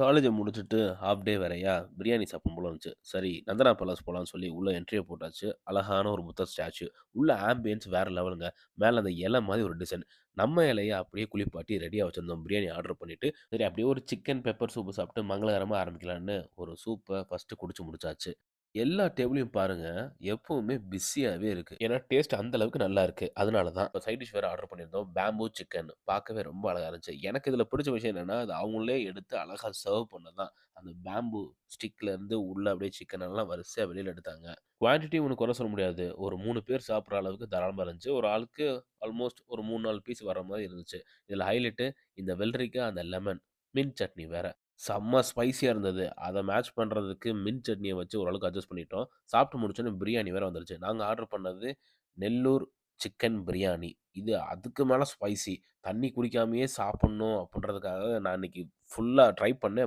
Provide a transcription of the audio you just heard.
காலேஜ முடிச்சுட்டு ஹால்ஃப் டே வேறயா, பிரியாணி சாப்பிடணும் போல இருந்துச்சு. சரி நந்தனா பேலஸ் போலான்னு சொல்லி உள்ள என்ட்ரிய போட்டாச்சு. அழகான ஒரு புத்தர் ஸ்டாச்சு. உள்ள ஆம்பியன்ஸ் வேற லெவலுங்க. மேல அந்த இலை மாரி ஒரு டிசைன். நம்ம இலைய அப்படியே குளிப்பாட்டி ரெடியா வச்சிருந்தோம். பிரியாணி ஆர்டர் பண்ணிட்டு, சரி அப்படியே ஒரு சிக்கன் பெப்பர் சூப் சாப்பிட்டு மங்களகரமா ஆரம்பிக்கலான்னு ஒரு சூப்ப ஃபர்ஸ்ட்டு குடிச்சு முடிச்சாச்சு. எல்லா டேபிளையும் பாருங்க, எப்பவுமே பிஸியாவே இருக்கு. ஏன்னா டேஸ்ட் அந்த அளவுக்கு நல்லா இருக்கு. அதனால தான். சைட் டிஷ் வேற ஆர்டர் பண்ணியிருந்தோம். Bamboo chicken. பார்க்கவே ரொம்ப அழகா இருந்துச்சு. எனக்கு இதுல பிடிச்ச விஷயம் என்னன்னா, அது அவங்களே எடுத்து அழகா சர்வ் பண்ணது தான். அந்த பேம்பூ ஸ்டிக்ல இருந்து உள்ள அப்படியே சிக்கன் எல்லாம் வரிசையா வெளியில எடுத்தாங்க. குவான்டிட்டி ஒண்ணும் குறை சொல்ல முடியாது. ஒரு 3 பேர் சாப்பிடுற அளவுக்கு தாராளமா இருந்துச்சு. ஒரு ஆளுக்கு ஆல்மோஸ்ட் ஒரு 3, 4 பீஸ் வர்ற மாரி இருந்துச்சு. இதுல ஹைலைட்டு இந்த வெள்ளரிக்கா, அந்த லெமன், மின்ட் சட்னி வேற. செம்ம ஸ்பைசியா இருந்தது. அத மேட்ச் பண்றதுக்கு மின்ட் சட்னிய வச்சு ஓரளவுக்கு அட்ஜஸ்ட் பண்ணிட்டோம். சாப்பிட்டு முடிச்சோனே பிரியாணி வேற வந்துருச்சு. நாங்க ஆர்டர் பண்ணது நெல்லூர் சிக்கன் பிரியாணி. இது அதுக்கு மேல ஸ்பைசி. தண்ணி குடிக்காமயே சாப்பிடணும் அப்டின்றதுக்காக நான் அன்னைக்கு ஃபுல்லா ட்ரை பண்ணேன்.